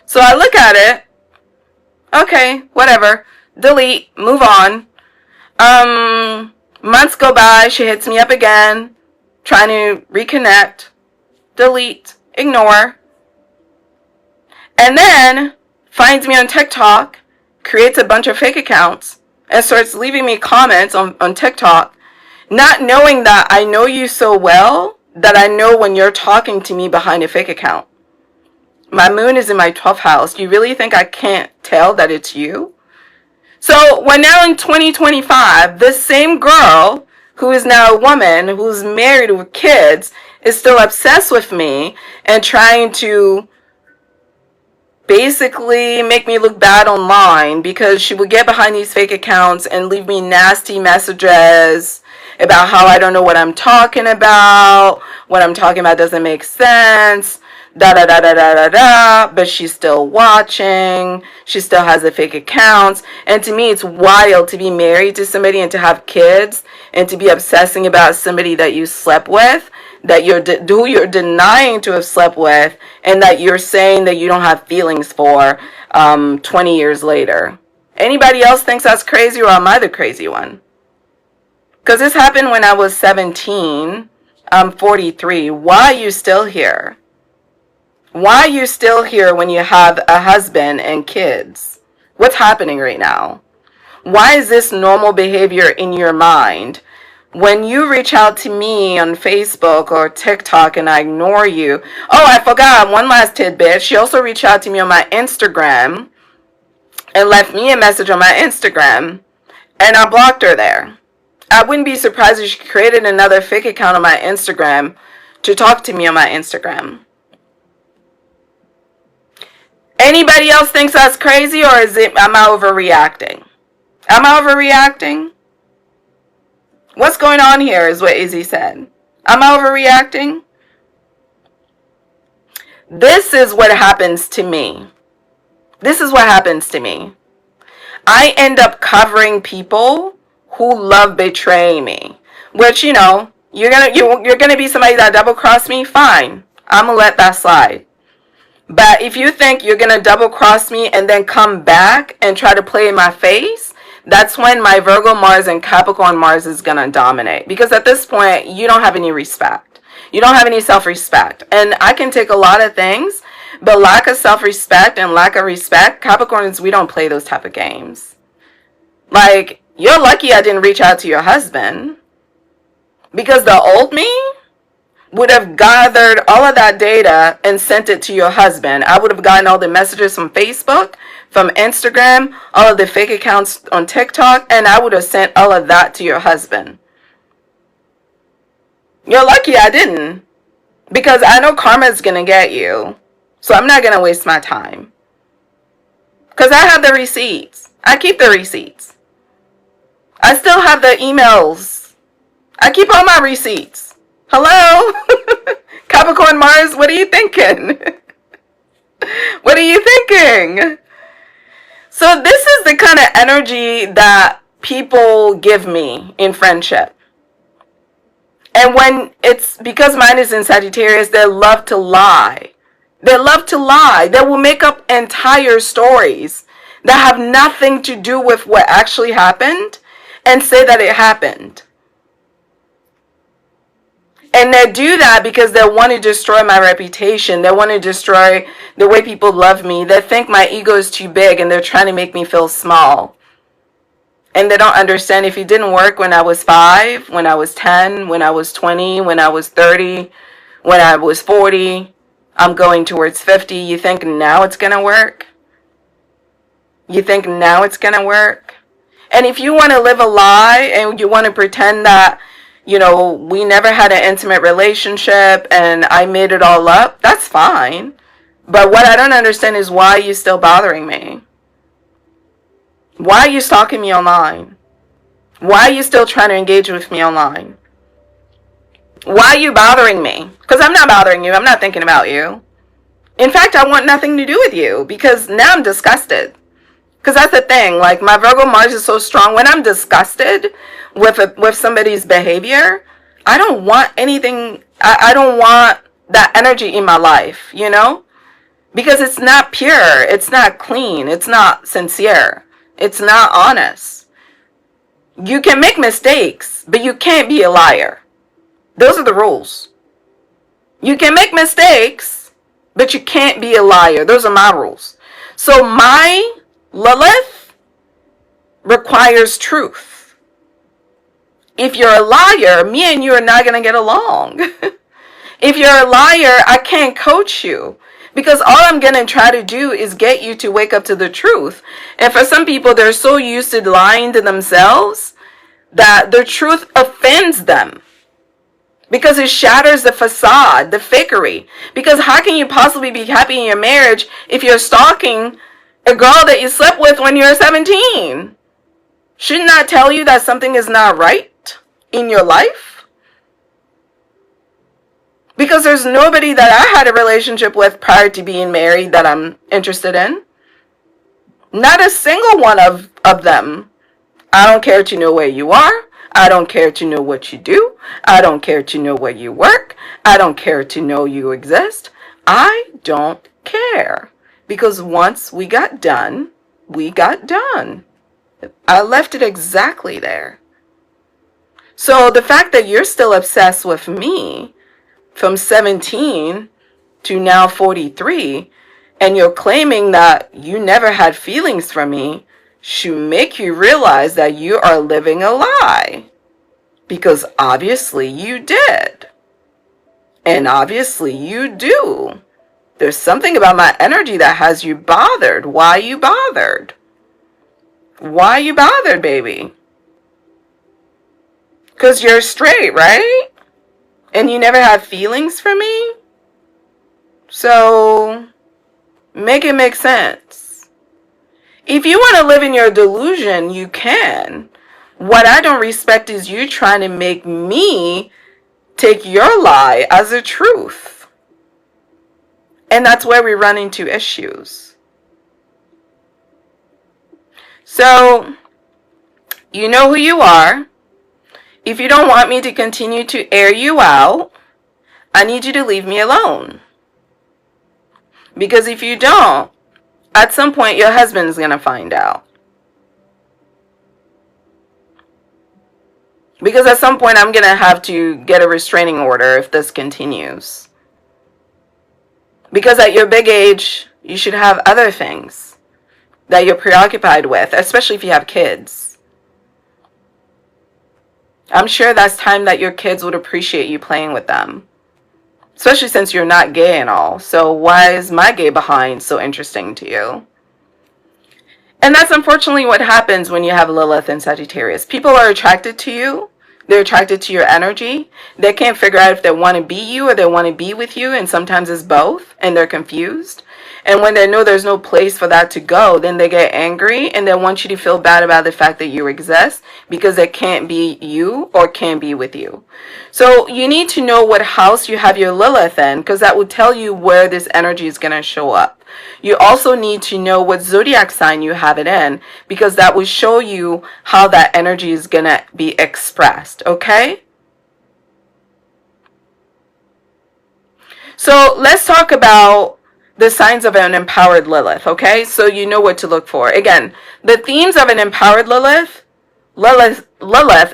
So I look at it. Okay, whatever. Delete. Move on. Months go by. She hits me up again, trying to reconnect. Delete. Ignore. And then finds me on TikTok, creates a bunch of fake accounts, and starts leaving me comments on TikTok, not knowing that I know you so well that I know when you're talking to me behind a fake account. My moon is in my 12th house. You really think I can't tell that it's you? So we're now in 2025. This same girl, who is now a woman, who's married with kids, is still obsessed with me and trying to basically make me look bad online, because she would get behind these fake accounts and leave me nasty messages about how I don't know what I'm talking about, what I'm talking about doesn't make sense, da da da da da da da, but she's still watching, she still has the fake accounts. And to me, it's wild to be married to somebody and to have kids and to be obsessing about somebody that you slept with, that who you're denying to have slept with, and that you're saying that you don't have feelings for 20 years later. Anybody else thinks that's crazy, or am I the crazy one? Because this happened when I was 17. I'm 43. Why are you still here? Why are you still here when you have a husband and kids? What's happening right now? Why is this normal behavior in your mind? When you reach out to me on Facebook or TikTok and I ignore you. Oh, I forgot one last tidbit. She also reached out to me on my Instagram and left me a message on my Instagram, and I blocked her there. I wouldn't be surprised if she created another fake account on my Instagram to talk to me on my Instagram. Anybody else thinks that's crazy, or am I overreacting? Am I overreacting? What's going on here is what Izzy said. Am I overreacting? This is what happens to me. This is what happens to me. I end up covering people who love betraying me. Which, you're gonna be somebody that double cross me, fine. I'm gonna let that slide. But if you think you're gonna double cross me and then come back and try to play in my face, that's when my Virgo Mars and Capricorn Mars is going to dominate. Because at this point, you don't have any respect. You don't have any self-respect. And I can take a lot of things, but lack of self-respect and lack of respect, Capricorns, we don't play those type of games. Like, you're lucky I didn't reach out to your husband. Because the old me would have gathered all of that data and sent it to your husband. I would have gotten all the messages from Facebook, from Instagram, all of the fake accounts on TikTok, and I would have sent all of that to your husband. You're lucky I didn't, because I know karma is going to get you, so I'm not going to waste my time. Because I have the receipts. I keep the receipts. I still have the emails. I keep all my receipts. Hello? Capricorn Mars, what are you thinking? What are you thinking? So this is the kind of energy that people give me in friendship. And when it's, because mine is in Sagittarius, they love to lie. They love to lie. They will make up entire stories that have nothing to do with what actually happened and say that it happened. And they do that because they want to destroy my reputation. They want to destroy the way people love me. They think my ego is too big and they're trying to make me feel small. And they don't understand, if it didn't work when I was 5, when I was 10, when I was 20, when I was 30, when I was 40, I'm going towards 50. You think now it's going to work? You think now it's going to work? And if you want to live a lie and you want to pretend that, we never had an intimate relationship and I made it all up, that's fine. But what I don't understand is, why are you still bothering me? Why are you stalking me online? Why are you still trying to engage with me online? Why are you bothering me? Because I'm not bothering you. I'm not thinking about you. In fact, I want nothing to do with you, because now I'm disgusted. Because that's the thing. Like, my Virgo Mars is so strong. When I'm disgusted with somebody's behavior, I don't want anything. I don't want that energy in my life, Because it's not pure, it's not clean, it's not sincere, it's not honest. You can make mistakes, but you can't be a liar. Those are the rules. You can make mistakes, but you can't be a liar. Those are my rules. So my Lilith requires truth. If you're a liar, me and you are not going to get along. If you're a liar, I can't coach you. Because all I'm going to try to do is get you to wake up to the truth. And for some people, they're so used to lying to themselves that the truth offends them. Because it shatters the facade, the fakery. Because how can you possibly be happy in your marriage if you're stalking a girl that you slept with when you were 17? Shouldn't that tell you that something is not right in your life? Because there's nobody that I had a relationship with prior to being married that I'm interested in. Not a single one of them. I don't care to know where you are. I don't care to know what you do. I don't care to know where you work. I don't care to know you exist. I don't care. Because once we got done, we got done. I left it exactly there. So the fact that you're still obsessed with me from 17 to now 43, and you're claiming that you never had feelings for me, should make you realize that you are living a lie. Because obviously you did. And obviously you do. There's something about my energy that has you bothered. Why are you bothered? Why are you bothered, baby? Because you're straight, right? And you never had feelings for me? So, make it make sense. If you want to live in your delusion, you can. What I don't respect is you trying to make me take your lie as a truth. And that's where we run into issues. So, you know who you are. If you don't want me to continue to air you out, I need you to leave me alone. Because if you don't, at some point your husband's going to find out. Because at some point I'm going to have to get a restraining order if this continues. Because at your big age, you should have other things that you're preoccupied with, especially if you have kids. I'm sure that's time that your kids would appreciate you playing with them. Especially since you're not gay and all. So why is my gay behind so interesting to you? And that's unfortunately what happens when you have Lilith and Sagittarius. People are attracted to you. They're attracted to your energy. They can't figure out if they want to be you or they want to be with you. And sometimes it's both. And they're confused. And when they know there's no place for that to go, then they get angry. And they want you to feel bad about the fact that you exist. Because they can't be you or can't be with you. So you need to know what house you have your Lilith in. Because that will tell you where this energy is going to show up. You also need to know what zodiac sign you have it in, because that will show you how that energy is going to be expressed, okay? So let's talk about the signs of an empowered Lilith, okay? So you know what to look for. Again, the themes of an empowered Lilith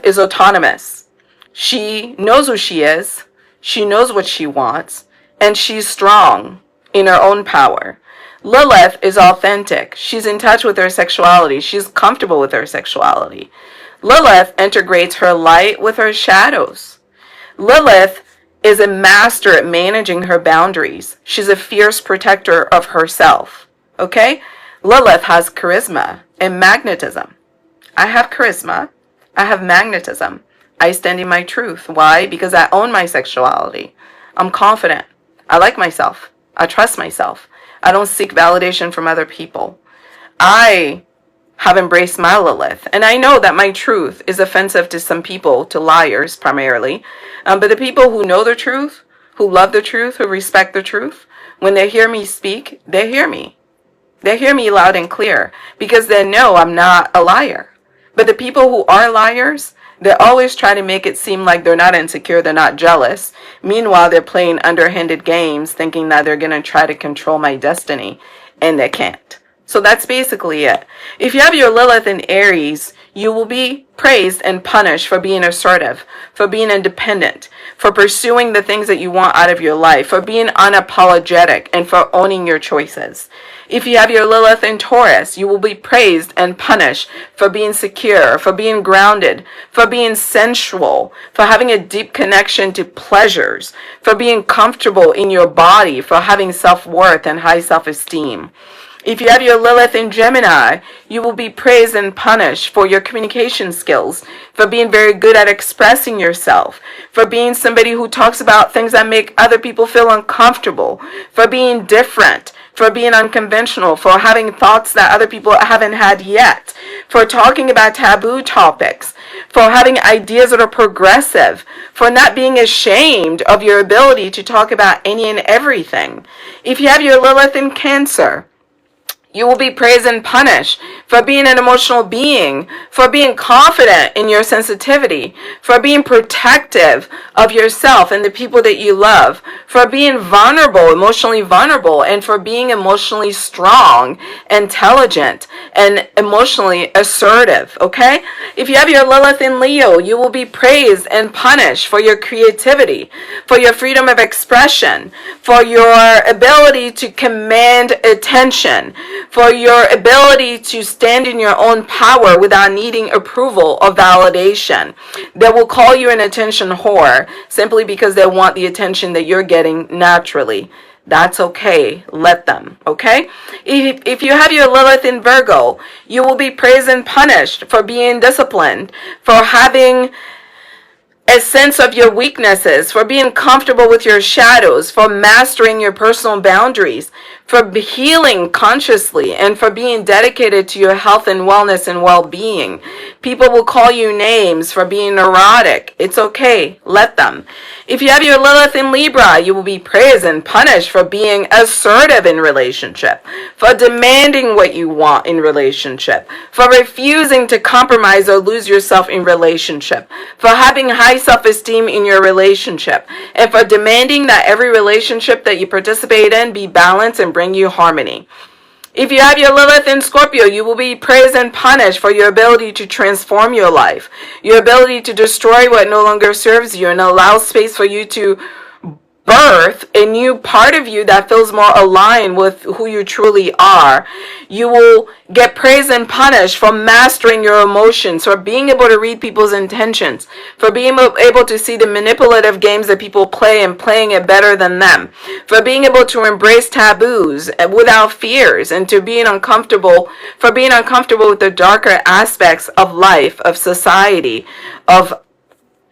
is autonomous. She knows who she is, she knows what she wants, and she's strong in her own power. Lilith is authentic. She's in touch with her sexuality. She's comfortable with her sexuality. Lilith integrates her light with her shadows. Lilith is a master at managing her boundaries. She's a fierce protector of herself. Okay? Lilith has charisma and magnetism. I have charisma. I have magnetism. I stand in my truth. Why? Because I own my sexuality. I'm confident. I like myself. I trust myself. I don't seek validation from other people. I have embraced my Lilith. And I know that my truth is offensive to some people, to liars primarily. But the people who know the truth, who love the truth, who respect the truth, when they hear me speak, they hear me. They hear me loud and clear because they know I'm not a liar. But the people who are liars, They always try to make it seem like they're not insecure, they're not jealous. Meanwhile, they're playing underhanded games, thinking that they're going to try to control my destiny, and they can't. So that's basically it. If you have your Lilith in Aries, you will be praised and punished for being assertive, for being independent, for pursuing the things that you want out of your life, for being unapologetic, and for owning your choices. If you have your Lilith in Taurus, you will be praised and punished for being secure, for being grounded, for being sensual, for having a deep connection to pleasures, for being comfortable in your body, for having self-worth and high self-esteem. If you have your Lilith in Gemini, you will be praised and punished for your communication skills, for being very good at expressing yourself, for being somebody who talks about things that make other people feel uncomfortable, for being different, for being unconventional, for having thoughts that other people haven't had yet, for talking about taboo topics, for having ideas that are progressive, for not being ashamed of your ability to talk about any and everything. If you have your Lilith in Cancer, you will be praised and punished for being an emotional being, for being confident in your sensitivity, for being protective of yourself and the people that you love, for being vulnerable, emotionally vulnerable, and for being emotionally strong, intelligent, and emotionally assertive, okay? If you have your Lilith in Leo, you will be praised and punished for your creativity, for your freedom of expression, for your ability to command attention, for your ability to stand in your own power without needing approval or validation. They will call you an attention whore simply because they want the attention that you're getting naturally. That's okay. Let them, okay? If you have your Lilith in Virgo, you will be praised and punished for being disciplined, for having a sense of your weaknesses, for being comfortable with your shadows, for mastering your personal boundaries, for healing consciously, and for being dedicated to your health and wellness and well-being. People will call you names for being neurotic. It's okay. Let them. If you have your Lilith in Libra, you will be praised and punished for being assertive in relationship, for demanding what you want in relationship, for refusing to compromise or lose yourself in relationship, for having high self-esteem in your relationship, and for demanding that every relationship that you participate in be balanced and bring you harmony. If you have your Lilith in Scorpio, you will be praised and punished for your ability to transform your life, your ability to destroy what no longer serves you and allow space for you to birth a new part of you that feels more aligned with who you truly are. You will get praised and punished for mastering your emotions, for being able to read people's intentions, for being able to see the manipulative games that people play and playing it better than them, for being able to embrace taboos without fears, and to being uncomfortable, for being uncomfortable with the darker aspects of life, of society, of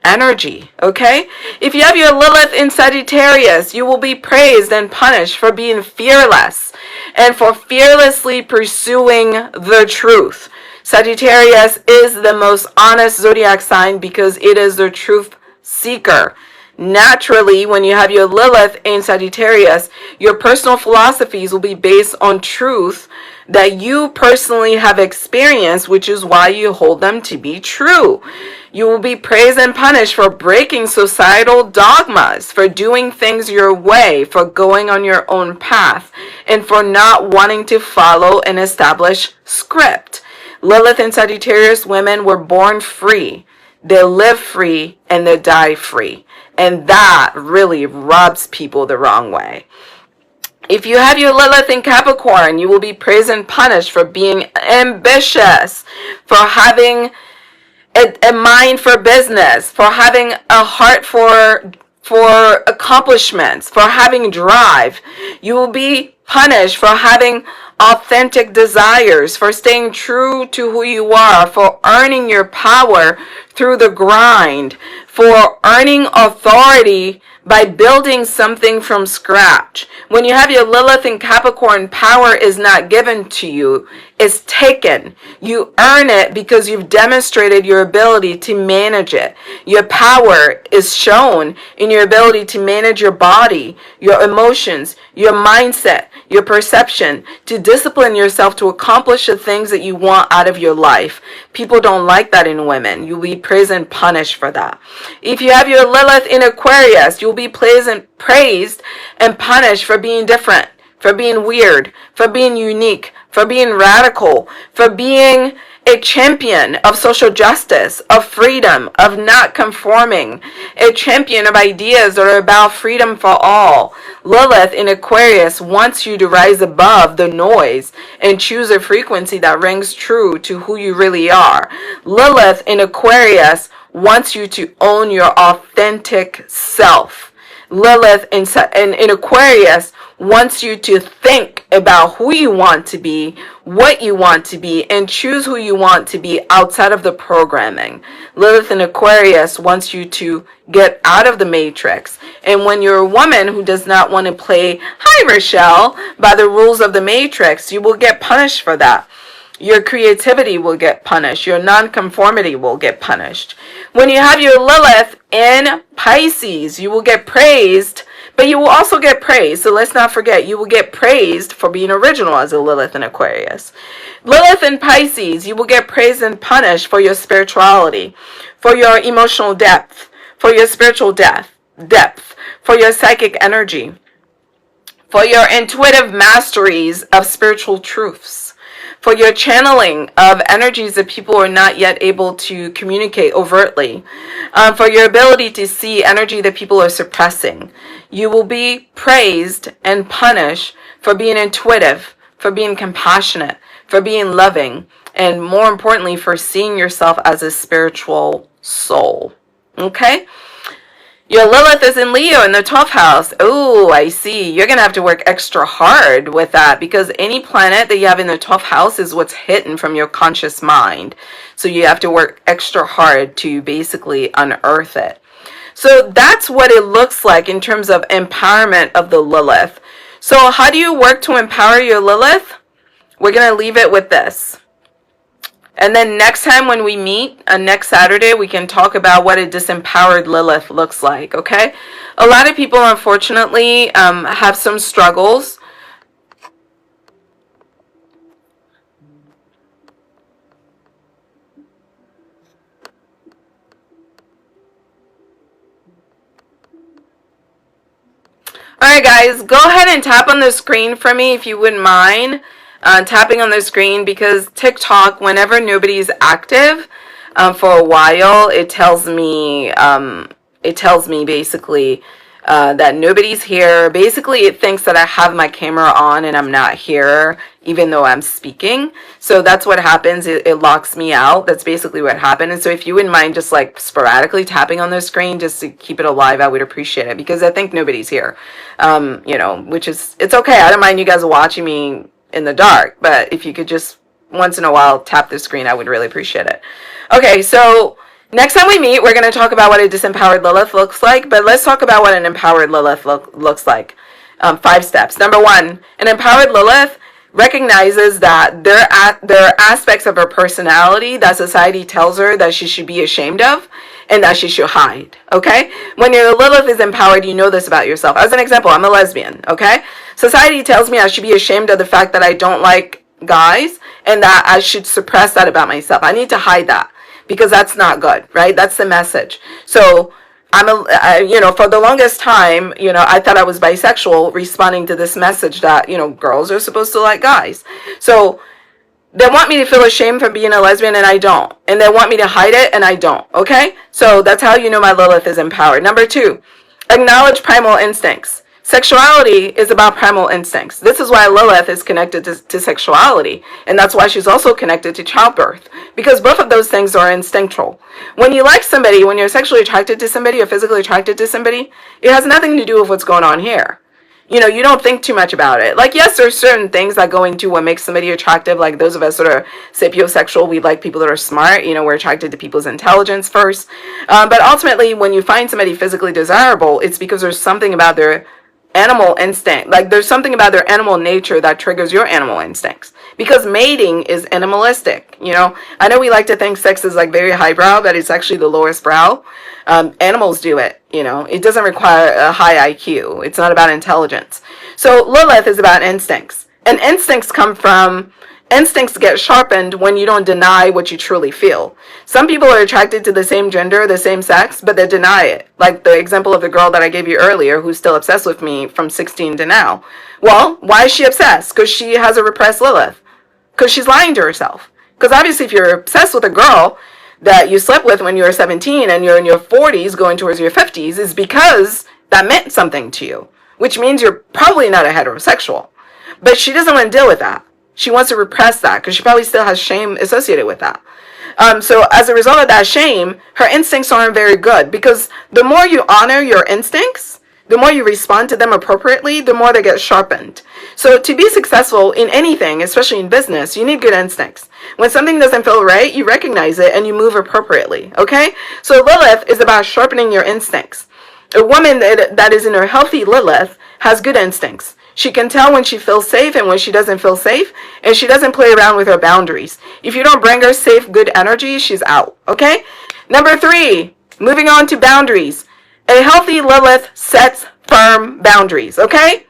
energy, okay? If you have your Lilith in Sagittarius, you will be praised and punished for being fearless and for fearlessly pursuing the truth. Sagittarius is the most honest zodiac sign because it is the truth seeker. Naturally, when you have your Lilith in Sagittarius, your personal philosophies will be based on truth that you personally have experienced, which is why you hold them to be true. You will be praised and punished for breaking societal dogmas, for doing things your way, for going on your own path, and for not wanting to follow an established script. Lilith and Sagittarius women were born free. They live free and they die free. And that really rubs people the wrong way. If you have your Lilith in Capricorn, you will be praised and punished for being ambitious, for having a mind for business, for having a heart for accomplishments, for having drive. You will be punished for having authentic desires, for staying true to who you are, for earning your power through the grind, for earning authority by building something from scratch. When you have your Lilith in Capricorn, power is not given to you, it's taken. You earn it because you've demonstrated your ability to manage it. Your power is shown in your ability to manage your body, your emotions, your mindset, your perception, to discipline yourself to accomplish the things that you want out of your life. People don't like that in women. You'll be praised and punished for that. If you have your Lilith in Aquarius, you'll be praised and punished for being different, for being weird, for being unique, for being radical, for being a champion of social justice, of freedom, of not conforming, a champion of ideas that are about freedom for all. Lilith in Aquarius wants you to rise above the noise and choose a frequency that rings true to who you really are. Lilith in Aquarius wants you to own your authentic self. Lilith in Aquarius wants you to think about who you want to be, what you want to be, and choose who you want to be outside of the programming. Lilith in Aquarius wants you to get out of the matrix. And when you're a woman who does not want to play, hi Rochelle, by the rules of the matrix, you will get punished for that. Your creativity will get punished. Your nonconformity will get punished. When you have your Lilith in Pisces, you will get praised, but you will also get praised. So let's not forget, you will get praised for being original as a Lilith in Aquarius. Lilith in Pisces, you will get praised and punished for your spirituality, for your emotional depth, for your spiritual depth, for your psychic energy, for your intuitive masteries of spiritual truths, for your channeling of energies that people are not yet able to communicate overtly, for your ability to see energy that people are suppressing. You will be praised and punished for being intuitive, for being compassionate, for being loving, and more importantly, for seeing yourself as a spiritual soul. Okay? Your Lilith is in Leo in the 12th house. Oh, I see. You're going to have to work extra hard with that because any planet that you have in the 12th house is what's hidden from your conscious mind. So you have to work extra hard to basically unearth it. So that's what it looks like in terms of empowerment of the Lilith. So how do you work to empower your Lilith? We're going to leave it with this. And then next time when we meet, next Saturday, we can talk about what a disempowered Lilith looks like, okay? A lot of people, unfortunately, have some struggles. All right, guys, go ahead and tap on the screen for me if you wouldn't mind. Tapping on the screen, because TikTok, whenever nobody's active for a while, it tells me basically that nobody's here. Basically, it thinks that I have my camera on and I'm not here, even though I'm speaking. So that's what happens. It locks me out. That's basically what happened. And so if you wouldn't mind just like sporadically tapping on the screen just to keep it alive, I would appreciate it, because I think nobody's here. You know, which is, it's okay. I don't mind you guys watching me in the dark, but if you could just once in a while tap the screen, I would really appreciate it. Okay, so next time we meet, we're going to talk about what a disempowered Lilith looks like, but let's talk about what an empowered Lilith looks like. 5 steps. Number 1, an empowered Lilith recognizes that there are aspects of her personality that society tells her that she should be ashamed of and that she should hide, okay? When your Lilith is empowered, you know this about yourself. As an example, I'm a lesbian, okay? Society tells me I should be ashamed of the fact that I don't like guys and that I should suppress that about myself. I need to hide that because that's not good, right? That's the message. So you know, for the longest time, you know, I thought I was bisexual, responding to this message that, you know, girls are supposed to like guys. So they want me to feel ashamed for being a lesbian and I don't. And they want me to hide it and I don't. Okay? So that's how you know my Lilith is empowered. Number 2, acknowledge primal instincts. Sexuality is about primal instincts. This is why Lilith is connected to sexuality. And that's why she's also connected to childbirth. Because both of those things are instinctual. When you like somebody, when you're sexually attracted to somebody or physically attracted to somebody, it has nothing to do with what's going on here. You know, you don't think too much about it. Like, yes, there's certain things that go into what makes somebody attractive. Like those of us that are sapiosexual, we like people that are smart. You know, we're attracted to people's intelligence first. But ultimately, when you find somebody physically desirable, it's because there's something about their animal instinct. Like there's something about their animal nature that triggers your animal instincts. Because mating is animalistic, you know. I know we like to think sex is like very highbrow, but it's actually the lowest brow. Animals do it, you know. It doesn't require a high IQ. It's not about intelligence. So Lilith is about instincts. And instincts get sharpened when you don't deny what you truly feel. Some people are attracted to the same gender, the same sex, but they deny it. Like the example of the girl that I gave you earlier who's still obsessed with me from 16 to now. Well, why is she obsessed? Because she has a repressed Lilith. Because she's lying to herself. Because obviously if you're obsessed with a girl that you slept with when you were 17 and you're in your 40s going towards your 50s, is because that meant something to you. Which means you're probably not a heterosexual. But she doesn't want to deal with that. She wants to repress that because she probably still has shame associated with that. So as a result of that shame, her instincts aren't very good, because the more you honor your instincts, the more you respond to them appropriately, the more they get sharpened. So to be successful in anything, especially in business, you need good instincts. When something doesn't feel right, you recognize it and you move appropriately, okay? So Lilith is about sharpening your instincts. A woman that is in her healthy Lilith has good instincts. She can tell when she feels safe and when she doesn't feel safe, and she doesn't play around with her boundaries. If you don't bring her safe, good energy, she's out, okay? Number 3, moving on to boundaries. A healthy Lilith sets firm boundaries, okay?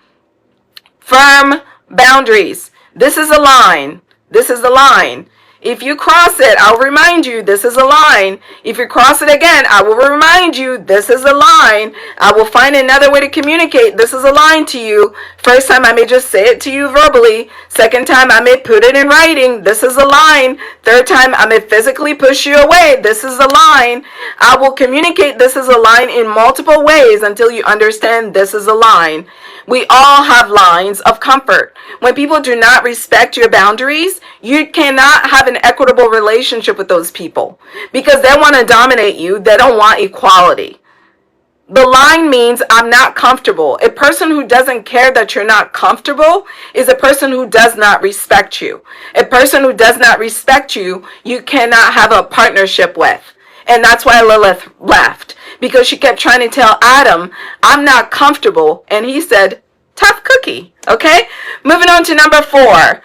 Firm boundaries. This is a line. This is the line. If you cross it, I'll remind you this is a line. If you cross it again, I will remind you this is a line. I will find another way to communicate this is a line to you. First time I may just say it to you verbally. Second time I may put it in writing. This is a line. Third time I may physically push you away. This is a line. I will communicate this is a line in multiple ways until you understand this is a line. We all have lines of comfort. When people do not respect your boundaries, you cannot have an equitable relationship with those people because they want to dominate you. They don't want equality. The line means I'm not comfortable. A person who doesn't care that you're not comfortable is a person who does not respect you. A person who does not respect you, you cannot have a partnership with. And that's why Lilith left. Because she kept trying to tell Adam, I'm not comfortable. And he said, tough cookie. Okay? Moving on to number 4.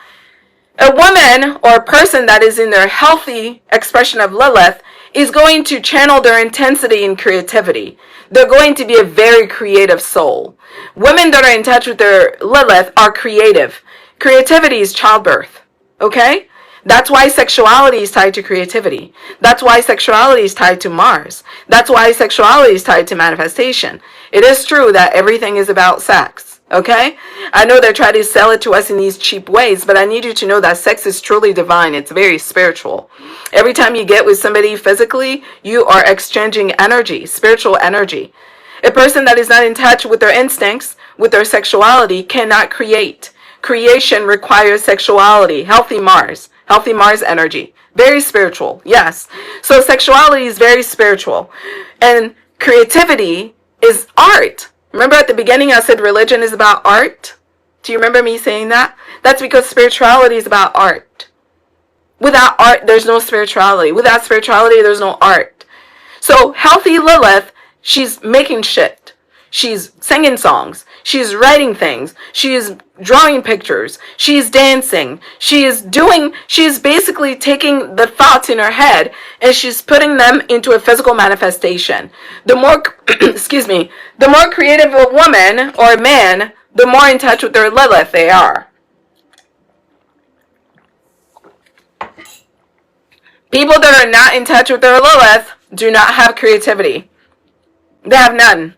A woman or a person that is in their healthy expression of Lilith is going to channel their intensity and creativity. They're going to be a very creative soul. Women that are in touch with their Lilith are creative. Creativity is childbirth. Okay? That's why sexuality is tied to creativity. That's why sexuality is tied to Mars. That's why sexuality is tied to manifestation. It is true that everything is about sex. Okay? I know they're trying to sell it to us in these cheap ways, but I need you to know that sex is truly divine. It's very spiritual. Every time you get with somebody physically, you are exchanging energy, spiritual energy. A person that is not in touch with their instincts, with their sexuality, cannot create. Creation requires sexuality, healthy Mars energy. Very spiritual, yes. So sexuality is very spiritual. And creativity is art. Remember at the beginning I said religion is about art? Do you remember me saying that? That's because spirituality is about art. Without art, there's no spirituality. Without spirituality, there's no art. So healthy Lilith, she's making shit. She's singing songs. She's writing things. She's drawing pictures. She's dancing. She's basically taking the thoughts in her head and she's putting them into a physical manifestation. The more, the more creative a woman or a man, the more in touch with their Lilith they are. People that are not in touch with their Lilith do not have creativity. They have none.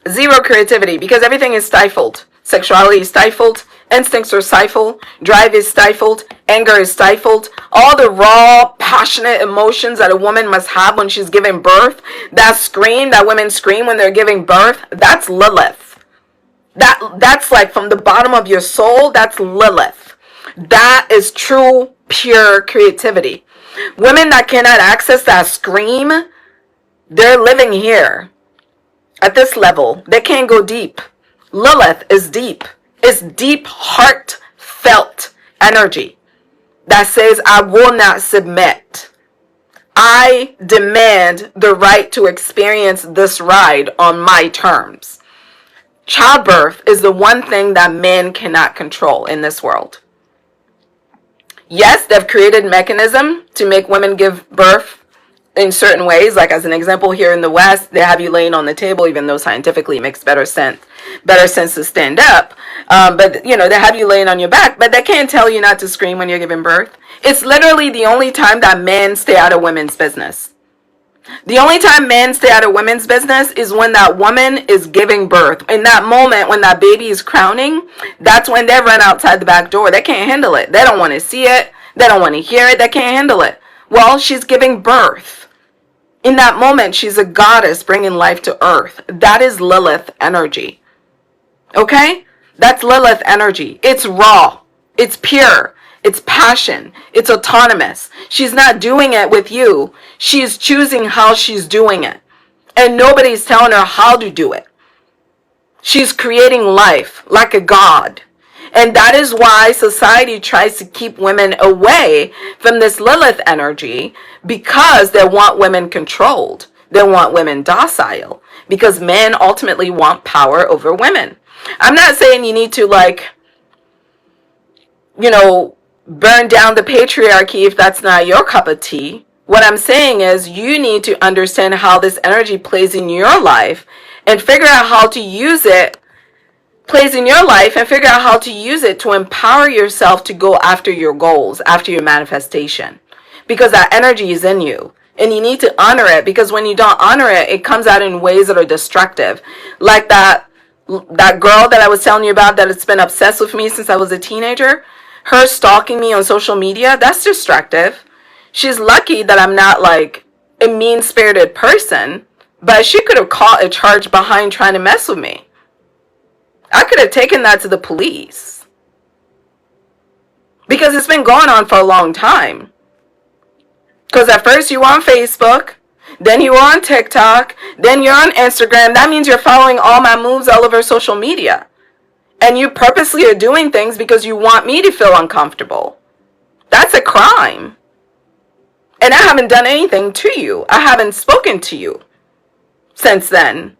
Zero creativity, because everything is stifled. Sexuality is stifled. Instincts are stifled. Drive is stifled. Anger is stifled. All the raw, passionate emotions that a woman must have when she's giving birth, that women scream when they're giving birth, that's Lilith. That's like from the bottom of your soul, that's Lilith. That is true, pure creativity. Women that cannot access that scream, they're living here. At this level, they can't go deep. Lilith is deep. It's deep, heartfelt energy that says, I will not submit. I demand the right to experience this ride on my terms. Childbirth is the one thing that men cannot control in this world. Yes, they've created mechanism to make women give birth in certain ways. Like as an example, here in the West, they have you laying on the table, even though scientifically it makes better sense to stand up. But you know, they have you laying on your back, but they can't tell you not to scream when you're giving birth. It's literally the only time that men stay out of women's business. The only time men stay out of women's business is when that woman is giving birth. In that moment, when that baby is crowning, that's when they run outside the back door. They can't handle it. They don't want to see it. They don't want to hear it. They can't handle it. Well, she's giving birth. In that moment, she's a goddess bringing life to earth. That is Lilith energy. Okay? That's Lilith energy. It's raw. It's pure. It's passion. It's autonomous. She's not doing it with you. She's choosing how she's doing it. And nobody's telling her how to do it. She's creating life like a god. And that is why society tries to keep women away from this Lilith energy, because they want women controlled. They want women docile, because men ultimately want power over women. I'm not saying you need to, like, you know, burn down the patriarchy if that's not your cup of tea. What I'm saying is you need to understand how this energy plays in your life and figure out how to use it, plays in your life, and figure out how to use it to empower yourself to go after your goals, after your manifestation. Because that energy is in you. And you need to honor it, because when you don't honor it, it comes out in ways that are destructive. Like that girl that I was telling you about that has been obsessed with me since I was a teenager. Her stalking me on social media, that's destructive. She's lucky that I'm not like a mean-spirited person, but she could have caught a charge behind trying to mess with me. I could have taken that to the police. Because it's been going on for a long time. Because at first you were on Facebook, then you were on TikTok, then you're on Instagram. That means you're following all my moves all over social media. And you purposely are doing things because you want me to feel uncomfortable. That's a crime. And I haven't done anything to you. I haven't spoken to you since then.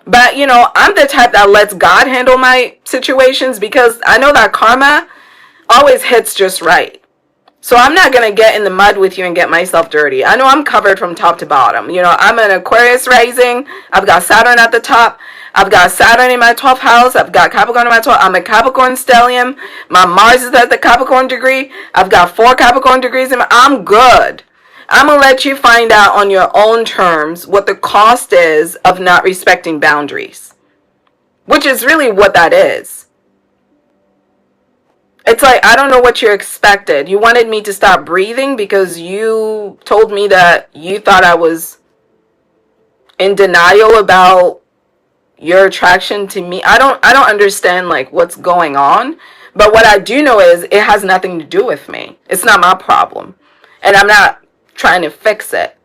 But, you know, I'm the type that lets God handle my situations, because I know that karma always hits just right. So I'm not going to get in the mud with you and get myself dirty. I know I'm covered from top to bottom. You know, I'm an Aquarius rising. I've got Saturn at the top. I've got Saturn in my 12th house. I've got Capricorn in my 12th. I'm a Capricorn stellium. My Mars is at the Capricorn degree. I've got 4 Capricorn degrees. I'm good. I'm going to let you find out on your own terms what the cost is of not respecting boundaries. Which is really what that is. It's like, I don't know what you expected. You wanted me to stop breathing because you told me that you thought I was in denial about your attraction to me. I don't understand like what's going on. But what I do know is it has nothing to do with me. It's not my problem. And I'm not trying to fix it.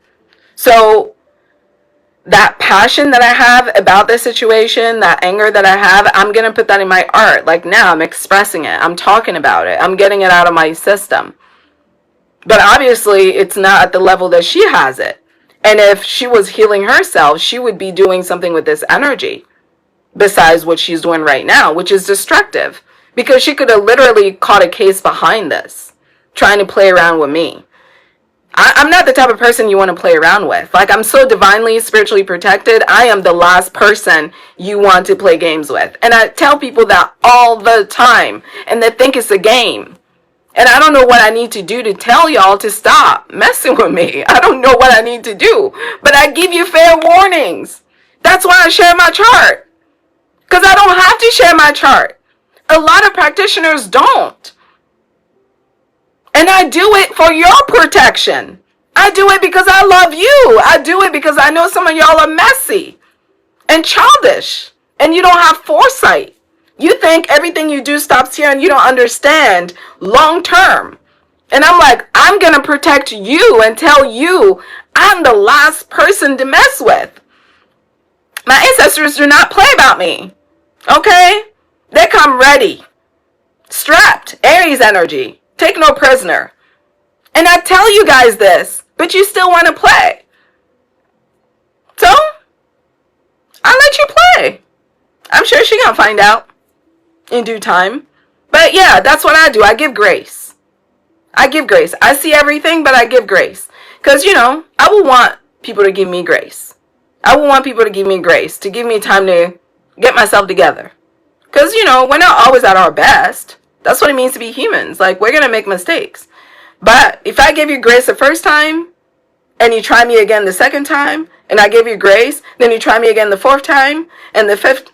So that passion that I have about this situation, that anger that I have, I'm going to put that in my art. Like now I'm expressing it. I'm talking about it. I'm getting it out of my system. But obviously it's not at the level that she has it. And if she was healing herself, she would be doing something with this energy besides what she's doing right now, which is destructive. Because she could have literally caught a case behind this, trying to play around with me. I'm not the type of person you want to play around with. Like, I'm so divinely, spiritually protected. I am the last person you want to play games with. And I tell people that all the time. And they think it's a game. And I don't know what I need to do to tell y'all to stop messing with me. I don't know what I need to do. But I give you fair warnings. That's why I share my chart. Because I don't have to share my chart. A lot of practitioners don't. And I do it for your protection. I do it because I love you. I do it because I know some of y'all are messy and childish. And you don't have foresight. You think everything you do stops here and you don't understand long term. And I'm like, I'm going to protect you and tell you I'm the last person to mess with. My ancestors do not play about me. Okay? They come ready. Strapped. Aries energy. Take no prisoner. And I tell you guys this, but you still want to play. So, I'll let you play. I'm sure she's going to find out in due time. But yeah, that's what I do. I give grace. I give grace. I see everything, but I give grace. Because, I would want people to give me grace. I would want people to give me grace, to give me time to get myself together. Because, we're not always at our best. That's what it means to be humans. Like, we're going to make mistakes. But if I give you grace the first time, and you try me again the second time, and I give you grace, then you try me again the fourth time, and the fifth,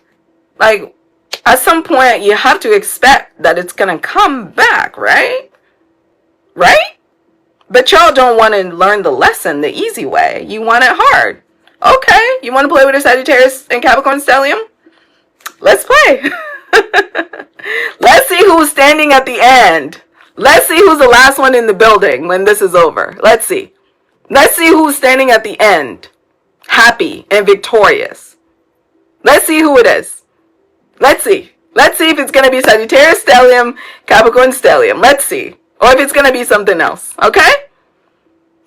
like, at some point, you have to expect that it's going to come back, right? Right? But y'all don't want to learn the lesson the easy way. You want it hard. Okay, you want to play with a Sagittarius and Capricorn stellium? Let's play. Let's see who's standing at the end. Let's see who's the last one in the building when this is over. Let's see. Let's see who's standing at the end, happy and victorious. Let's see who it is. Let's see. Let's see if it's going to be Sagittarius stellium, Capricorn stellium. Let's see. Or if it's going to be something else. Okay?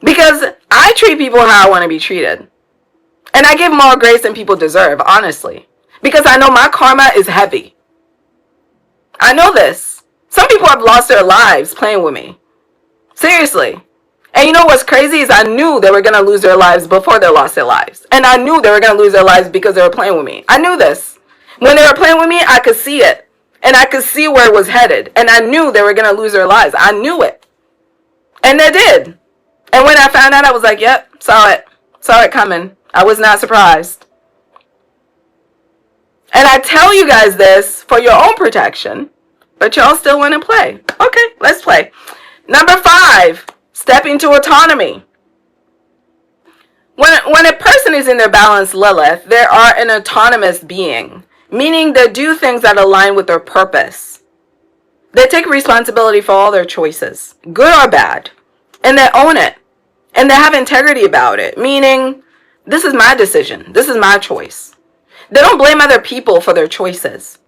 Because I treat people how I want to be treated. And I give more grace than people deserve, honestly. Because I know my karma is heavy. I know this. Some people have lost their lives playing with me. Seriously. And you know what's crazy is I knew they were going to lose their lives before they lost their lives. And I knew they were going to lose their lives because they were playing with me. I knew this. When they were playing with me, I could see it. And I could see where it was headed. And I knew they were going to lose their lives. I knew it. And they did. And when I found out, I was like, yep, saw it. Saw it coming. I was not surprised. And I tell you guys this for your own protection. But y'all still want to play. Okay, let's play. Number 5. Step into autonomy. When a person is in their balanced Lilith, they are an autonomous being, meaning they do things that align with their purpose. They take responsibility for all their choices, good or bad, and they own it. And they have integrity about it, meaning this is my decision, this is my choice. They don't blame other people for their choices.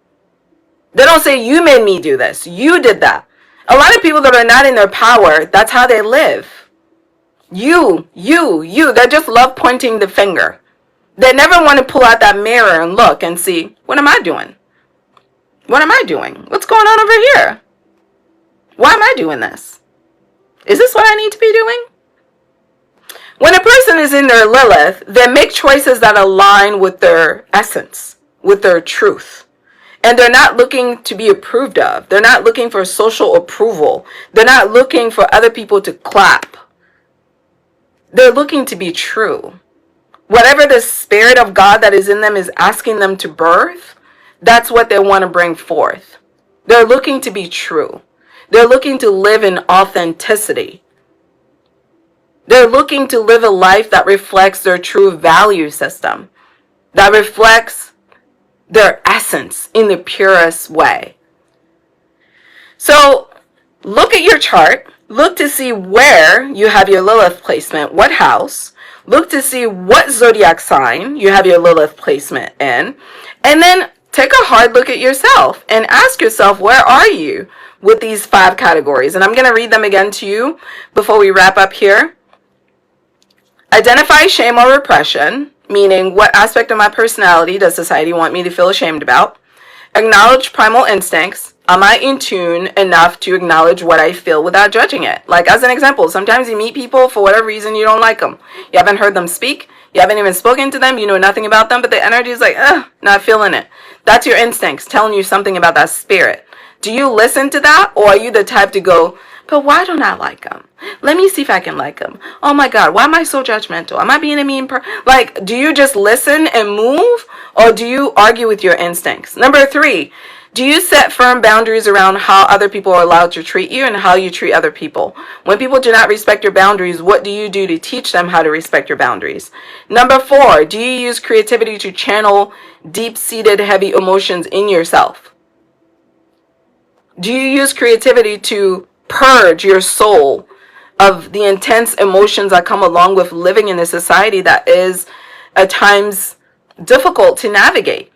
They don't say, you made me do this, you did that. A lot of people that are not in their power, that's how they live. You. They just love pointing the finger. They never want to pull out that mirror and look and see, what am I doing? What am I doing? What's going on over here? Why am I doing this? Is this what I need to be doing? When a person is in their Lilith, they make choices that align with their essence, with their truth. And they're not looking to be approved of. They're not looking for social approval. They're not looking for other people to clap. They're looking to be true. Whatever the spirit of God that is in them is asking them to birth, that's what they want to bring forth. They're looking to be true. They're looking to live in authenticity. They're looking to live a life that reflects their true value system, that reflects their essence in the purest way. So look at your chart. Look to see where you have your Lilith placement, what house. Look to see what zodiac sign you have your Lilith placement in. And then take a hard look at yourself and ask yourself, where are you with these 5 categories? And I'm going to read them again to you before we wrap up here. Identify shame or repression, meaning what aspect of my personality does society want me to feel ashamed about? Acknowledge primal instincts. Am I in tune enough to acknowledge what I feel without judging it? Like, as an example, sometimes you meet people, for whatever reason, you don't like them. You haven't heard them speak. You haven't even spoken to them. You know nothing about them, but the energy is like, not feeling it. That's your instincts telling you something about that spirit. Do you listen to that, or are you the type to go, but why don't I like them? Let me see if I can like them. Oh my God, why am I so judgmental? Am I being a mean person? Like, do you just listen and move, or do you argue with your instincts? Number 3, do you set firm boundaries around how other people are allowed to treat you and how you treat other people? When people do not respect your boundaries, what do you do to teach them how to respect your boundaries? Number 4, do you use creativity to channel deep-seated heavy emotions in yourself? Do you use creativity to purge your soul of the intense emotions that come along with living in a society that is at times difficult to navigate?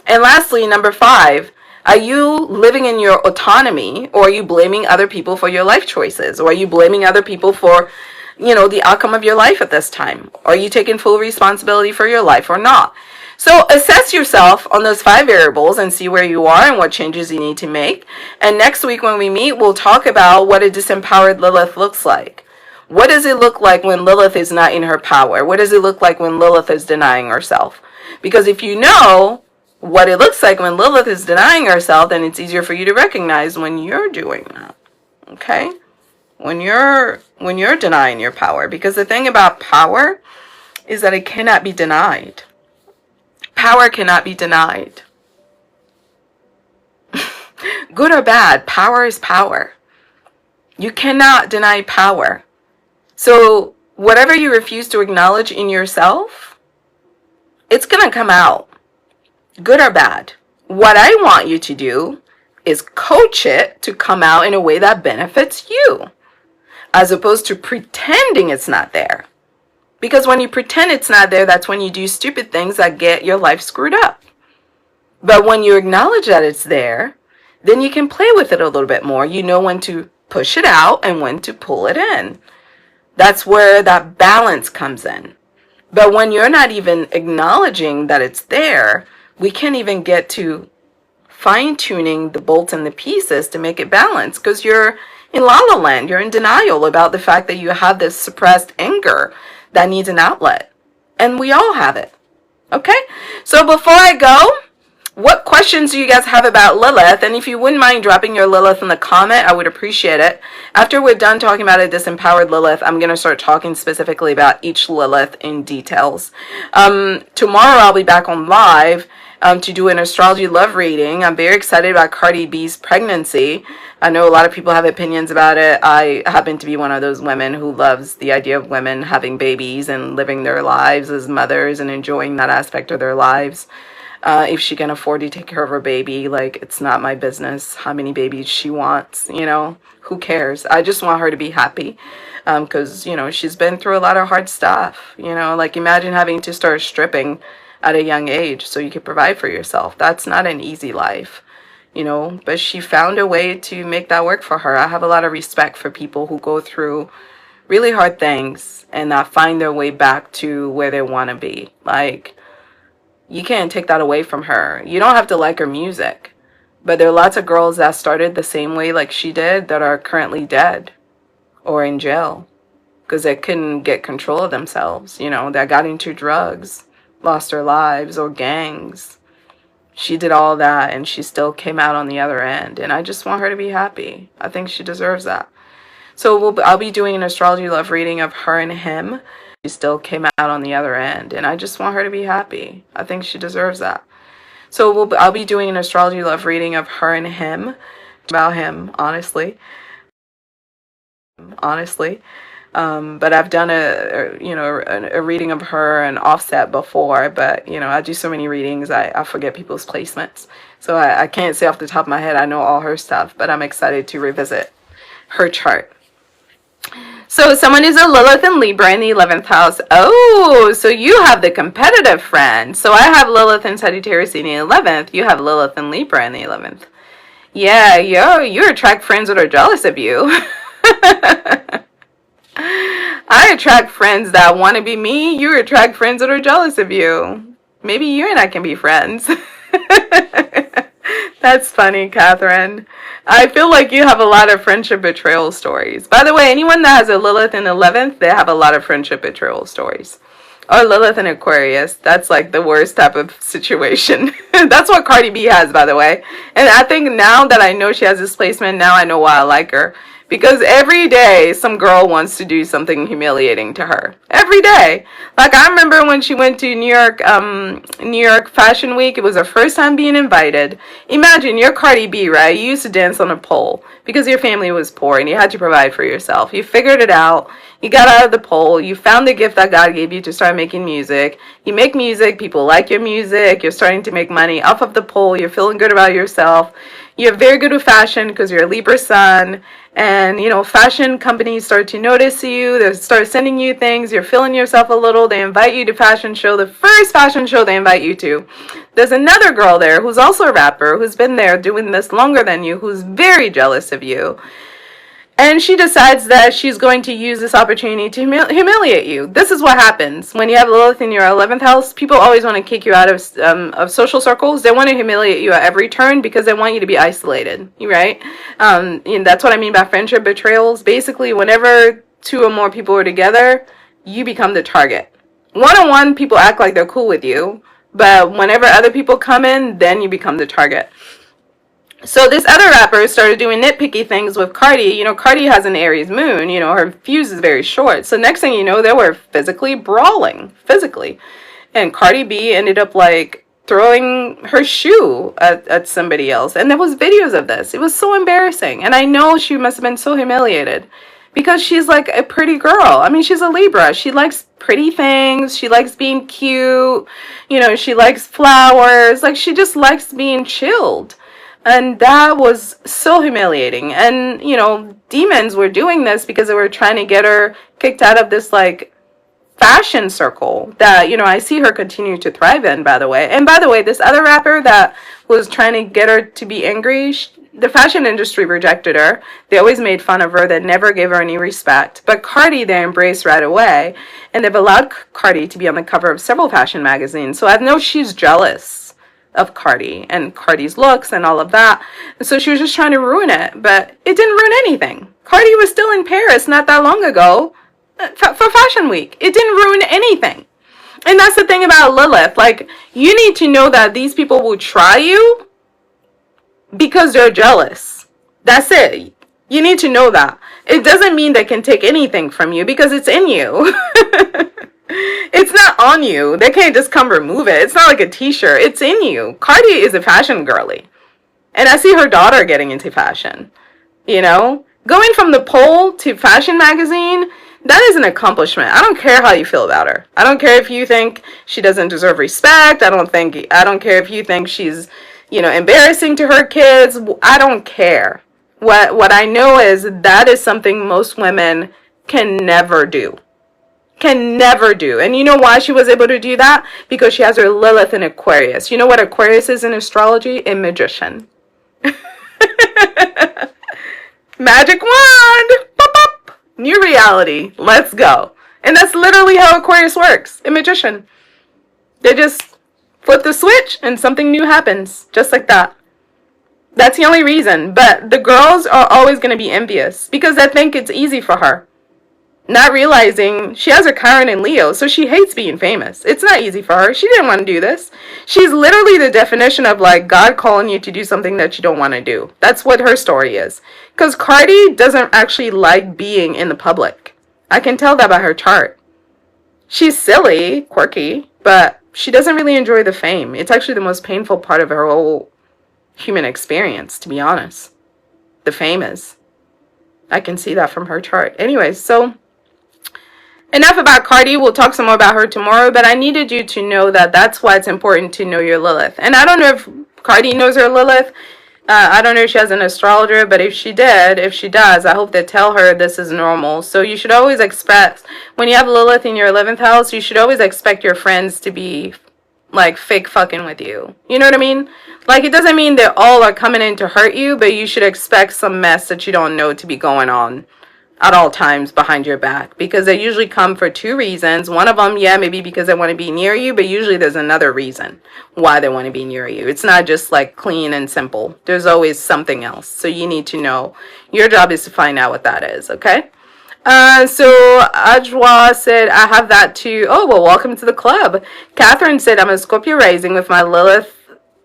And lastly, number 5, are you living in your autonomy, or are you blaming other people for your life choices? Or are you blaming other people for, the outcome of your life at this time? Are you taking full responsibility for your life or not? So assess yourself on those 5 variables and see where you are and what changes you need to make. And next week when we meet, we'll talk about what a disempowered Lilith looks like. What does it look like when Lilith is not in her power? What does it look like when Lilith is denying herself? Because if you know what it looks like when Lilith is denying herself, then it's easier for you to recognize when you're doing that. Okay? When you're denying your power. Because the thing about power is that it cannot be denied. Power cannot be denied. Good or bad, power is power. You cannot deny power. So whatever you refuse to acknowledge in yourself, it's going to come out, good or bad. What I want you to do is coach it to come out in a way that benefits you, as opposed to pretending it's not there. Because when you pretend it's not there, that's when you do stupid things that get your life screwed up. But when you acknowledge that it's there, then you can play with it a little bit more. You know when to push it out and when to pull it in. That's where that balance comes in. But when you're not even acknowledging that it's there, we can't even get to fine-tuning the bolts and the pieces to make it balance, because you're in la la land. You're in denial about the fact that you have this suppressed anger that needs an outlet. And we all have it. Okay? So before I go, what questions do you guys have about Lilith? And if you wouldn't mind dropping your Lilith in the comment, I would appreciate it. After we're done talking about a disempowered Lilith, I'm going to start talking specifically about each Lilith in details. Tomorrow I'll be back on live to do an astrology love reading. I'm very excited about Cardi B's pregnancy. I know a lot of people have opinions about it. I happen to be one of those women who loves the idea of women having babies and living their lives as mothers and enjoying that aspect of their lives. If she can afford to take care of her baby, like, it's not my business how many babies she wants, you know, who cares? I just want her to be happy, because, you know, she's been through a lot of hard stuff, you know, like, imagine having to start stripping at a young age so you could provide for yourself. That's not an easy life, you know, but she found a way to make that work for her. I have a lot of respect for people who go through really hard things and not find their way back to where they want to be. Like, you can't take that away from her. You don't have to like her music. But there are lots of girls that started the same way like she did that are currently dead or in jail because they couldn't get control of themselves. You know, that got into drugs, lost their lives, or gangs. She did all that and she still came out on the other end. And I just want her to be happy. I think she deserves that. So I'll be doing an astrology love reading of her and him. She still came out on the other end, and I just want her to be happy. I think she deserves that. So I'll be doing an astrology love reading of her and him, about him, honestly. But I've done a reading of her and Offset before, but, you know, I do so many readings, I forget people's placements. So I can't say off the top of my head I know all her stuff, but I'm excited to revisit her chart. So someone is a Lilith and Libra in the 11th house. Oh, so you have the competitive friend. So I have Lilith and Sagittarius in the 11th. You have Lilith and Libra in the 11th. Yeah, you attract friends that are jealous of you. I attract friends that want to be me. You attract friends that are jealous of you. Maybe you and I can be friends. That's funny, Catherine. I feel like you have a lot of friendship betrayal stories. By the way, anyone that has a Lilith in 11th, they have a lot of friendship betrayal stories. Or Lilith in Aquarius. That's like the worst type of situation. That's what Cardi B has, by the way. And I think now that I know she has this placement, now I know why I like her. Because every day, some girl wants to do something humiliating to her. Every day. Like, I remember when she went to New York Fashion Week. It was her first time being invited. Imagine, you're Cardi B, right? You used to dance on a pole because your family was poor and you had to provide for yourself. You figured it out. You got out of the pole. You found the gift that God gave you to start making music. You make music. People like your music. You're starting to make money off of the pole. You're feeling good about yourself. You're very good with fashion because you're a Libra sun. And, you know, fashion companies start to notice you. They start sending you things. You're feeling yourself a little. They invite you to fashion show. The first fashion show they invite you to. There's another girl there who's also a rapper who's been there doing this longer than you, who's very jealous of you. And she decides that she's going to use this opportunity to humiliate you. This is what happens when you have Lilith in your 11th house. People always want to kick you out of social circles. They want to humiliate you at every turn because they want you to be isolated, right? And that's what I mean by friendship betrayals. Basically, whenever two or more people are together, you become the target. One-on-one, people act like they're cool with you, but whenever other people come in, then you become the target. So this other rapper started doing nitpicky things with Cardi. You know, Cardi has an Aries moon. You know, her fuse is very short. So next thing you know, they were physically brawling. Physically. And Cardi B ended up, like, throwing her shoe at somebody else. And there was videos of this. It was so embarrassing. And I know she must have been so humiliated. Because she's, like, a pretty girl. I mean, she's a Libra. She likes pretty things. She likes being cute. You know, she likes flowers. Like, she just likes being chilled. And that was so humiliating. And, you know, demons were doing this because they were trying to get her kicked out of this, like, fashion circle that, you know, I see her continue to thrive in, by the way. And by the way, this other rapper that was trying to get her to be angry, the fashion industry rejected her. They always made fun of her. They never gave her any respect. But Cardi, they embraced right away. And they've allowed Cardi to be on the cover of several fashion magazines. So I know she's jealous of Cardi and Cardi's looks and all of that. And so she was just trying to ruin it, but it didn't ruin anything. Cardi was still in Paris not that long ago for Fashion Week. It didn't ruin anything. And that's the thing about Lilith. Like, you need to know that these people will try you because they're jealous. That's it. You need to know that. It doesn't mean they can take anything from you because it's in you. It's not on you. They can't just come remove it. It's not like a t-shirt. It's in you. Cardi is a fashion girly. And I see her daughter getting into fashion. You know? Going from the pole to fashion magazine, that is an accomplishment. I don't care how you feel about her. I don't care if you think she doesn't deserve respect. I don't care if you think she's, you know, embarrassing to her kids. I don't care. What I know is that is something most women can never do. Can never do. And you know why she was able to do that? Because she has her Lilith in Aquarius. You know what Aquarius is in astrology? A magician. Magic wand! Pop, pop. New reality. Let's go. And that's literally how Aquarius works. A magician. They just flip the switch and something new happens. Just like that. That's the only reason. But the girls are always going to be envious because they think it's easy for her. Not realizing she has her Chiron in Leo, so she hates being famous. It's not easy for her. She didn't want to do this. She's literally the definition of, like, God calling you to do something that you don't want to do. That's what her story is. Because Cardi doesn't actually like being in the public. I can tell that by her chart. She's silly, quirky, but she doesn't really enjoy the fame. It's actually the most painful part of her whole human experience, to be honest. The fame is. I can see that from her chart. Anyways, so enough about Cardi. We'll talk some more about her tomorrow, but I needed you to know that that's why it's important to know your Lilith. And I don't know if Cardi knows her Lilith. I don't know if she has an astrologer, but if she does, I hope they tell her this is normal. So you should always expect, when you have Lilith in your 11th house, you should always expect your friends to be, like, fake fucking with you. You know what I mean? Like, it doesn't mean they all are coming in to hurt you, but you should expect some mess that you don't know to be going on at all times behind your back, because they usually come for two reasons. One of them, yeah, maybe because they want to be near you, but usually there's another reason why they want to be near you. It's not just like clean and simple. There's always something else. So you need to know. Your job is to find out what that is, okay? So Ajwa said, I have that too. Oh, well, welcome to the club. Catherine said, I'm a Scorpio rising with my Lilith,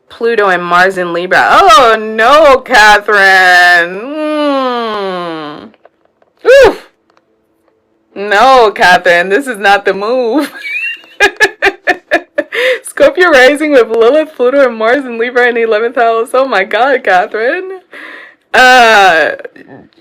Pluto, and Mars in Libra. Oh, no, Catherine. Oof. No, Catherine, this is not the move. Scorpio rising with Lilith, Pluto, and Mars in Libra in the 11th house. Oh my God, Catherine.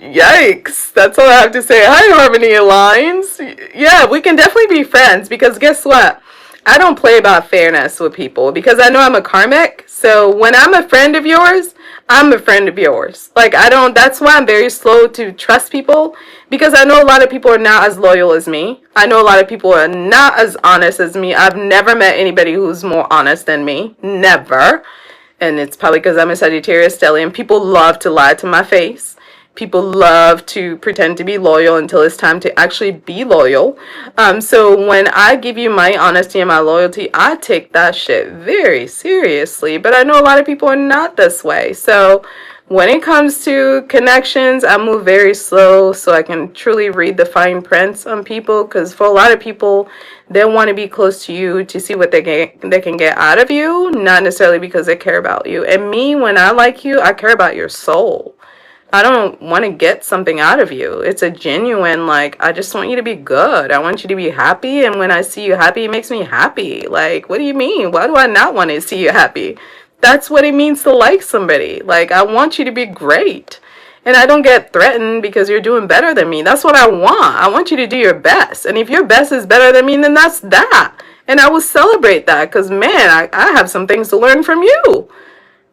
Yikes. That's all I have to say. Hi, Harmony Alliance. Yeah, we can definitely be friends because guess what? I don't play about fairness with people because I know I'm a karmic. So when I'm a friend of yours, I'm a friend of yours. Like, that's why I'm very slow to trust people, because I know a lot of people are not as loyal as me. I know a lot of people are not as honest as me. I've never met anybody who's more honest than me. Never. And it's probably because I'm a Sagittarius stellium. People love to lie to my face. People love to pretend to be loyal until it's time to actually be loyal. So when I give you my honesty and my loyalty, I take that shit very seriously. But I know a lot of people are not this way. So When it comes to connections, I move very slow so I can truly read the fine prints on people, because for a lot of people, they want to be close to you to see what they can get out of you, not necessarily because they care about you. And me, when I like you, I care about your soul. I don't want to get something out of you. It's a genuine, like, I just want you to be good. I want you to be happy. And when I see you happy, it makes me happy. Like, what do you mean? Why do I not want to see you happy? That's what it means to like somebody. Like, I want you to be great. And I don't get threatened because you're doing better than me. That's what I want. I want you to do your best. And if your best is better than me, then that's that. And I will celebrate that because, man, I have some things to learn from you.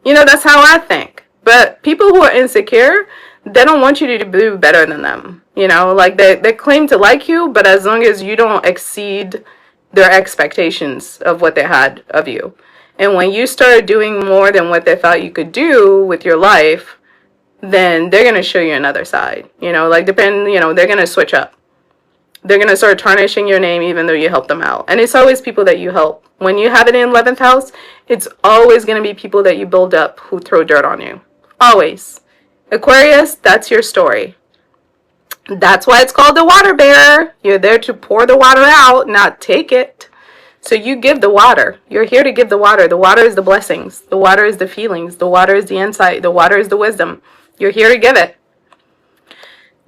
You know, that's how I think. But people who are insecure, they don't want you to do better than them. You know, like they claim to like you, but as long as you don't exceed their expectations of what they had of you. And when you start doing more than what they thought you could do with your life, then they're going to show you another side. You know, like they're going to switch up. They're going to start tarnishing your name even though you help them out. And it's always people that you help. When you have it in 11th house, it's always going to be people that you build up who throw dirt on you. Always. Aquarius, that's your story. That's why it's called the water bearer. You're there to pour the water out, not take it. So you give the water. You're here to give the water. The water is the blessings. The water is the feelings. The water is the insight. The water is the wisdom. You're here to give it.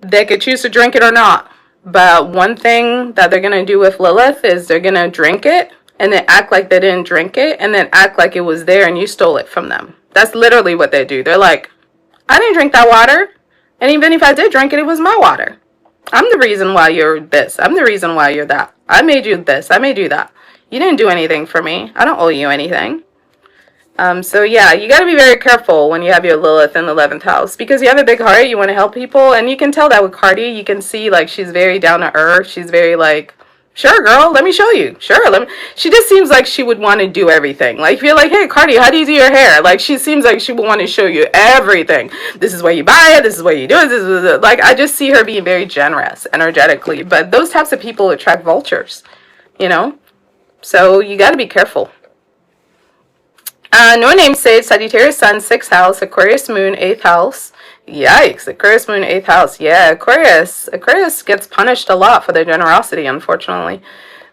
They could choose to drink it or not. But one thing that they're going to do with Lilith is they're going to drink it and then act like they didn't drink it and then act like it was there and you stole it from them. That's literally what they do. They're like, I didn't drink that water. And even if I did drink it, it was my water. I'm the reason why you're this. I'm the reason why you're that. I made you this. I made you that. You didn't do anything for me. I don't owe you anything. So yeah, you got to be very careful when you have your Lilith in the 11th house because you have a big heart. You want to help people. And you can tell that with Cardi. You can see like she's very down to earth. She's very like, sure, girl, let me show you. Sure, she just seems like she would want to do everything. Like, if you're like, hey, Cardi, how do you do your hair? Like, she seems like she would want to show you everything. This is where you buy it. This is what you do. This is like, I just see her being very generous energetically. But those types of people attract vultures, you know? So you got to be careful. No name saved. Sagittarius Sun, 6th house. Aquarius Moon, 8th house. Yikes, Aquarius Moon, 8th house. Yeah, Aquarius gets punished a lot for their generosity, unfortunately.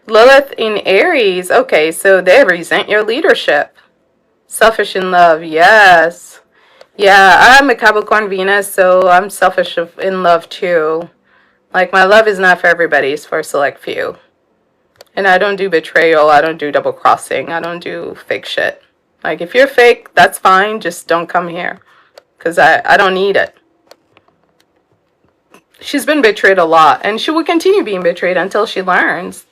Lilith in Aries. Okay, so they resent your leadership. Selfish in love. Yes. Yeah, I'm a Capricorn Venus, so I'm selfish in love too. Like, my love is not for everybody, it's for a select few. And I don't do betrayal, I don't do double crossing, I don't do fake shit. Like, if you're fake, that's fine, just don't come here. Because I don't need it. She's been betrayed a lot. And she will continue being betrayed until she learns.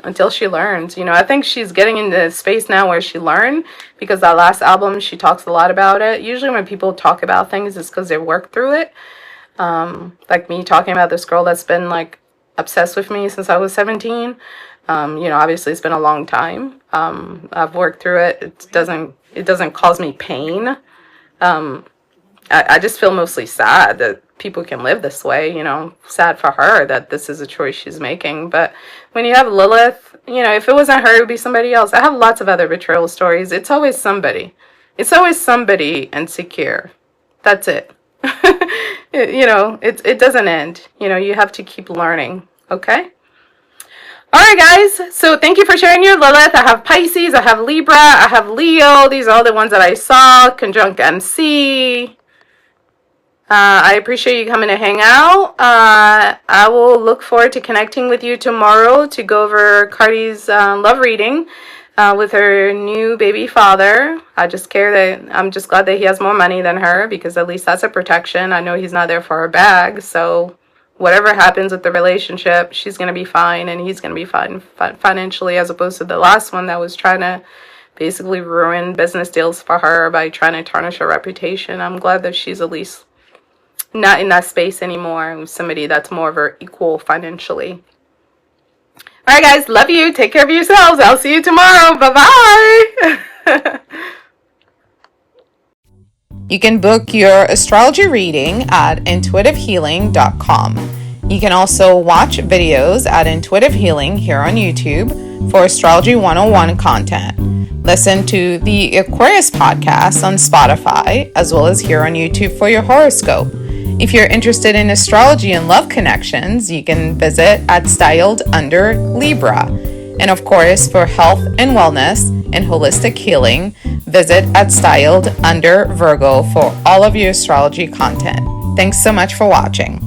You know, I think she's getting into a space now where she learned. Because that last album, she talks a lot about it. Usually when people talk about things, it's because they worked through it. Like me talking about this girl that's been, like, obsessed with me since I was 17. You know, obviously it's been a long time. I've worked through it. It doesn't cause me pain. I just feel mostly sad that people can live this way, you know, sad for her that this is a choice she's making. But when you have Lilith, you know, if it wasn't her, it would be somebody else. I have lots of other betrayal stories. It's always somebody. It's always somebody insecure. That's it. You know, it doesn't end. You know, you have to keep learning. Okay? Alright guys, so thank you for sharing your Lilith. I have Pisces, I have Libra, I have Leo. These are all the ones that I saw. Conjunct MC. I appreciate you coming to hang out. I will look forward to connecting with you tomorrow to go over Cardi's love reading with her new baby father. I'm just glad that he has more money than her because at least that's a protection. I know he's not there for her bag, so whatever happens with the relationship, she's going to be fine and he's going to be fine financially, as opposed to the last one that was trying to basically ruin business deals for her by trying to tarnish her reputation. I'm glad that she's at least not in that space anymore with somebody that's more of her equal financially. Alright guys, love you. Take care of yourselves. I'll see you tomorrow. Bye-bye. You can book your astrology reading at intuitivehealing.com. You can also watch videos at Intuitive Healing here on YouTube. for Astrology 101 content. Listen to the Aquarius podcast on Spotify, as well as here on YouTube for your horoscope. If you're interested in astrology and love connections, you can visit at Styled Under Libra. And of course, for health and wellness and holistic healing, visit at Styled Under Virgo for all of your astrology content. Thanks so much for watching.